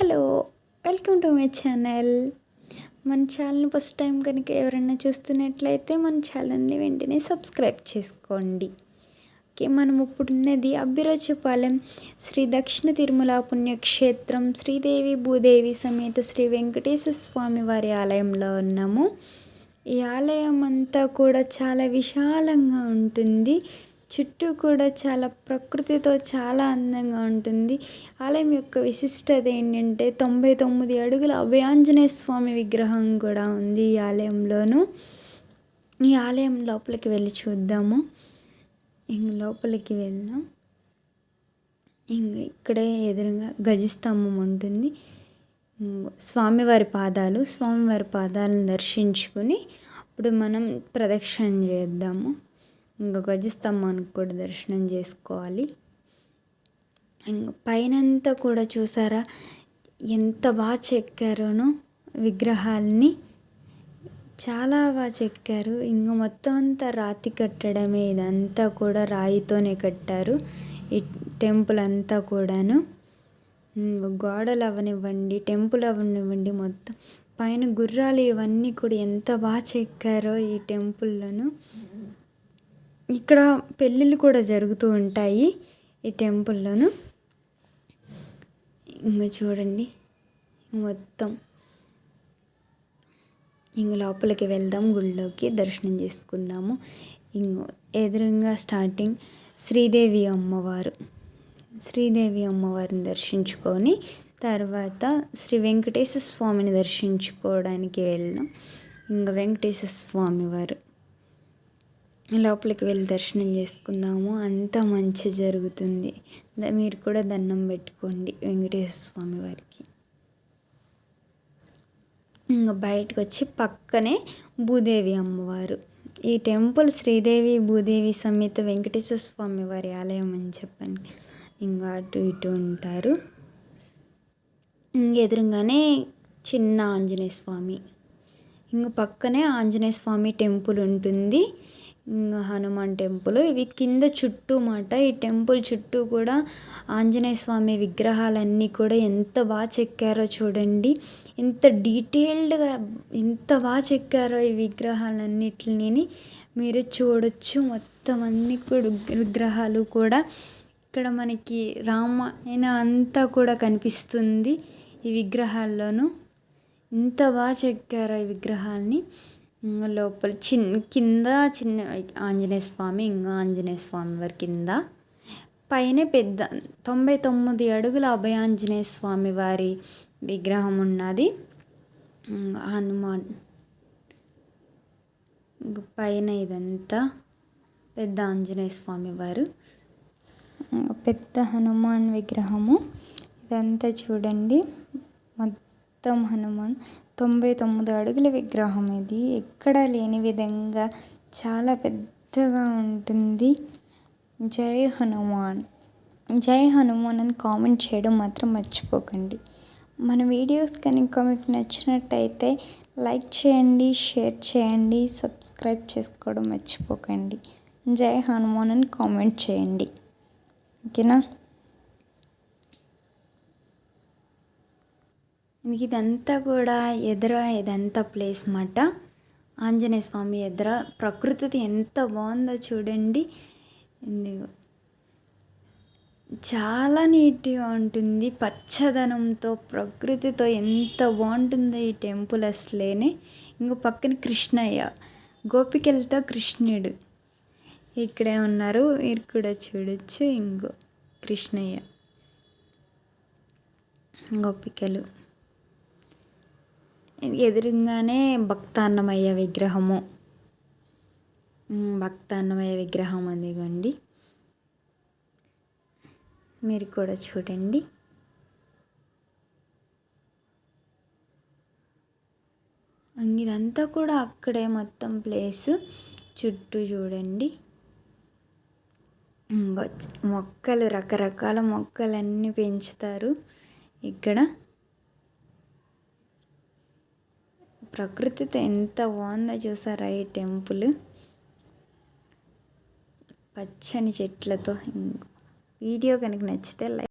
Hello, welcome to my channel. మన ఛానల్ని first time కనుక ఎవరైనా చూస్తున్నట్లయితే మన ఛానల్ని వెంటనే సబ్స్క్రైబ్ చేసుకోండి. ఓకే, మనం ఇప్పుడున్నది అబ్బిరాజుపాలెం శ్రీ దక్షిణ తిరుమల పుణ్యక్షేత్రం శ్రీదేవి భూదేవి సమేత శ్రీ వెంకటేశ్వర స్వామి వారి ఆలయంలో ఉన్నాము. ఈ ఆలయం అంతా కూడా చాలా విశాలంగా ఉంటుంది. చుట్టూ కూడా చాలా ప్రకృతితో చాలా అందంగా ఉంటుంది. ఆలయం యొక్క విశిష్టత ఏంటంటే 99 అడుగుల అభయాంజనేయ స్వామి విగ్రహం కూడా ఉంది ఈ ఆలయంలోనూ. ఈ ఆలయం లోపలికి వెళ్ళి చూద్దాము. లోపలికి వెళ్దాం. ఇక్కడే ఎదురుగా గజస్తంభం ఉంటుంది. స్వామివారి పాదాలను దర్శించుకుని అప్పుడు మనం ప్రదక్షిణ చేద్దాము. గజస్తంభానికి కూడా దర్శనం చేసుకోవాలి. పైనంతా కూడా చూసారా ఎంత బాగా చెక్కారోనో విగ్రహాలని, చాలా బాగా చెక్కారు. మొత్తం అంతా రాతి కట్టడమే, ఇదంతా కూడా రాయితోనే కట్టారు ఈ టెంపుల్ అంతా కూడాను. గోడలు అవనివ్వండి, టెంపుల్ అవనివ్వండి, మొత్తం పైన గుర్రాలు ఇవన్నీ కూడా ఎంత బాగా చెక్కారో ఈ టెంపుల్లోను. ఇక్కడ పెళ్ళిళ్ళు కూడా జరుగుతూ ఉంటాయి ఈ టెంపుల్లోను. చూడండి మొత్తం. లోపలికి వెళ్దాం, గుళ్ళోకి దర్శనం చేసుకుందాము. ఎదురుగా స్టార్టింగ్ శ్రీదేవి అమ్మవారిని దర్శించుకొని తర్వాత శ్రీ వెంకటేశ్వర స్వామిని దర్శించుకోవడానికి వెళ్దాం. వెంకటేశ్వర స్వామి వారు లోపలికి వెళ్ళి దర్శనం చేసుకుందాము. అంతా మంచి జరుగుతుంది. మీరు కూడా దండం పెట్టుకోండి వెంకటేశ్వర స్వామి వారికి. బయటకు వచ్చి పక్కనే భూదేవి అమ్మవారు. ఈ టెంపుల్ శ్రీదేవి భూదేవి సమేత వెంకటేశ్వర స్వామి వారి ఆలయం అని చెప్పండి. అటు ఇటు ఉంటారు. ఎదురుగానే చిన్న ఆంజనేయ స్వామి, పక్కనే ఆంజనేయ స్వామి టెంపుల్ ఉంటుంది. హనుమాన్ టెంపుల్. ఇవి కింద చుట్టూ మాట. ఈ టెంపుల్ చుట్టూ కూడా ఆంజనేయ స్వామి విగ్రహాలన్నీ కూడా ఎంత బాగా చెక్కారో చూడండి. ఎంత డీటెయిల్డ్గా ఎంత బాగా చెక్కారో ఈ విగ్రహాలన్నిటిని మీరు చూడొచ్చు. మొత్తం అన్ని కూడా విగ్రహాలు కూడా ఇక్కడ మనకి రామాయణ అంతా కూడా కనిపిస్తుంది ఈ విగ్రహాల్లోనూ. ఎంత బాగా చెక్కారో ఈ విగ్రహాలని. లోపల కింద చిన్న ఆంజనేయ స్వామి, ఆంజనేయ స్వామి వారి కింద, పైన పెద్ద 99 అడుగుల అభయాంజనేయ స్వామి వారి విగ్రహం ఉన్నది. హనుమాన్ పైన ఇదంతా పెద్ద ఆంజనేయ స్వామి వారు, పెద్ద హనుమాన్ విగ్రహము. ఇదంతా చూడండి మొత్తం హనుమాన్ 99 అడుగుల విగ్రహం. ఇది ఎక్కడా లేని విధంగా చాలా పెద్దగా ఉంటుంది. జై హనుమాన్, జై హనుమాన్ అని కామెంట్ చేయడం మాత్రం మర్చిపోకండి. మన వీడియోస్ కనుక మీకు నచ్చినట్టయితే లైక్ చేయండి, షేర్ చేయండి, సబ్స్క్రైబ్ చేసుకోవడం మర్చిపోకండి. జై హనుమాన్ అని కామెంట్ చేయండి. ఓకేనా? ఇదంతా కూడా ఇదంతా ప్లేస్ మాట. ఆంజనేయ స్వామి ఎదుర ప్రకృతి ఎంత బాగుందో చూడండి. చాలా నీట్గా ఉంటుంది, పచ్చదనంతో ప్రకృతితో ఎంత బాగుంటుందో ఈ టెంపుల్ అసలేనే. పక్కన కృష్ణయ్య, గోపికలతో కృష్ణుడు ఇక్కడే ఉన్నారు, మీరు కూడా చూడొచ్చు. కృష్ణయ్య, గోపికలు. ఎదురుగానే భక్తాన్నమయ్య విగ్రహం అదిగోండి, మీరు కూడా చూడండి. ఇదంతా కూడా అక్కడే మొత్తం ప్లేసు. చుట్టూ చూడండి మొక్కలు, రకరకాల మొక్కలన్నీ పెంచుతారు ఇక్కడ. ప్రకృతితో ఎంత బాగుందో చూసారా ఈ టెంపుల్, పచ్చని చెట్లతో. వీడియో కనుక నచ్చితే లైక్